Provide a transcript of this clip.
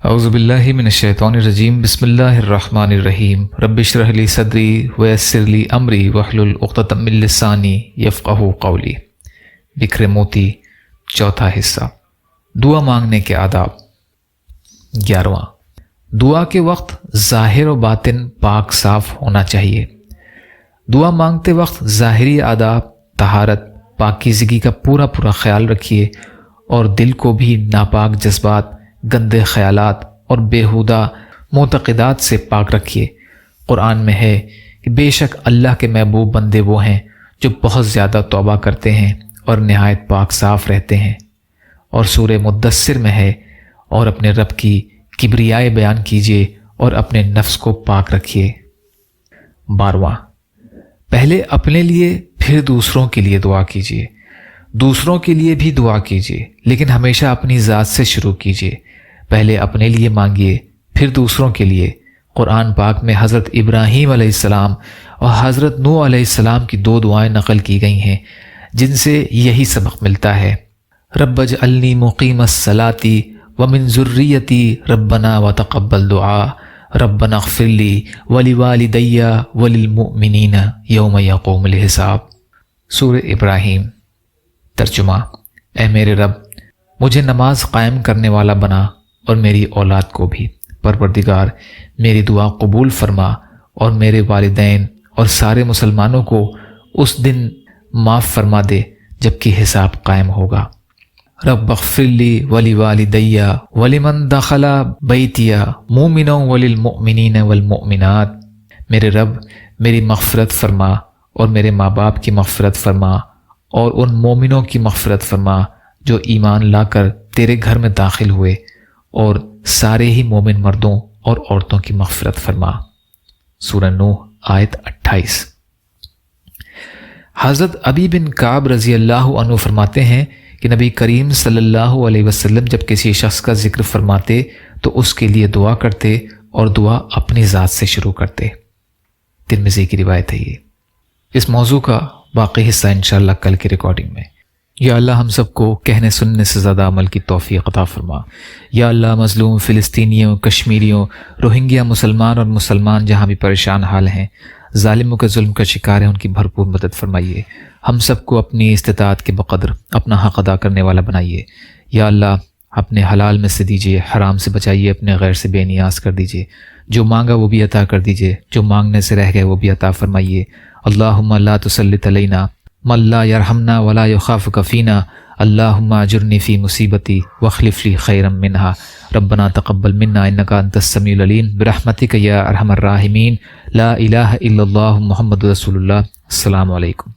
اعوذ باللہ من الشیطان الرجیم بسم اللہ الرحمن الرحیم رب اشرح لی صدری ویسر لی امری واحلل عقدۃ من لسانی یفقہوا قولی۔ بکھرے موتی، چوتھا حصہ، دعا مانگنے کے آداب۔ 11واں، دعا کے وقت ظاہر و باطن پاک صاف ہونا چاہیے۔ دعا مانگتے وقت ظاہری آداب، طہارت، پاکیزگی کا پورا خیال رکھیے اور دل کو بھی ناپاک جذبات، گندے خیالات اور بیہودہ معتقدات سے پاک رکھیے۔ قرآن میں ہے کہ بے شک اللہ کے محبوب بندے وہ ہیں جو بہت زیادہ توبہ کرتے ہیں اور نہایت پاک صاف رہتے ہیں، اور سورہ مدثر میں ہے اور اپنے رب کی کبریائی بیان کیجیے اور اپنے نفس کو پاک رکھیے۔ 12واں، پہلے اپنے لیے پھر دوسروں کے لیے دعا کیجیے۔ دوسروں کے لیے بھی دعا کیجیے لیکن ہمیشہ اپنی ذات سے شروع کیجیے۔ پہلے اپنے لیے مانگیے پھر دوسروں کے لیے۔ قرآن پاک میں حضرت ابراہیم علیہ السلام اور حضرت نوح علیہ السلام کی 2 دعائیں نقل کی گئی ہیں جن سے یہی سبق ملتا ہے۔ رب اجعلنی مقیم الصلاۃ ومن ذریتی ربنا وتقبل دعاء ربنا اغفر لی ولوالدی وللمؤمنین یوم یقوم الحساب۔ سورہ ابراہیم۔ ترجمہ: اے میرے رب، مجھے نماز قائم کرنے والا بنا اور میری اولاد کو بھی۔ پروردگار، میری دعا قبول فرما اور میرے والدین اور سارے مسلمانوں کو اس دن معاف فرما دے جب کہ حساب قائم ہوگا۔ رب اغفر لی ولوالدی ولمن دخل بیتی مؤمنا وللمؤمنین والمؤمنات۔ میرے رب، میری مغفرت فرما اور میرے ماں باپ کی مغفرت فرما اور ان مومنوں کی مغفرت فرما جو ایمان لا کر تیرے گھر میں داخل ہوئے، اور سارے ہی مومن مردوں اور عورتوں کی مغفرت فرما۔ سورہ نوح آیت 28۔ حضرت ابی بن کعب رضی اللہ عنہ فرماتے ہیں کہ نبی کریم صلی اللہ علیہ وسلم جب کسی شخص کا ذکر فرماتے تو اس کے لیے دعا کرتے اور دعا اپنی ذات سے شروع کرتے۔ ترمذی کی روایت ہے یہ۔ اس موضوع کا باقی حصہ انشاءاللہ کل کی ریکارڈنگ میں۔ یا اللہ ہم سب کو کہنے سننے سے زیادہ عمل کی توفیق عطا فرما۔ یا اللہ مظلوم فلسطینیوں، کشمیریوں، روہنگیا مسلمان اور مسلمان جہاں بھی پریشان حال ہیں، ظالموں کے ظلم کا شکار ہیں، ان کی بھرپور مدد فرمائیے۔ ہم سب کو اپنی استطاعت کے بقدر اپنا حق ادا کرنے والا بنائیے۔ یا اللہ اپنے حلال میں سے دیجیے، حرام سے بچائیے، اپنے غیر سے بے نیاز کر دیجیے۔ جو مانگا وہ بھی عطا کر دیجیے، جو مانگنے سے رہ گئے وہ بھی عطا فرمائیے۔ اللہم لا تسلط علینا من لا یرحمنا ولا یخافک فینا، اللہم اجرنی فی مصیبتی واخلف لی خیرا منہا، ربنا تقبل منا انک انت السمیع العلیم برحمتک یا ارحم الراحمین، لا الہ الا اللہ محمد رسول اللہ۔ السلام علیکم۔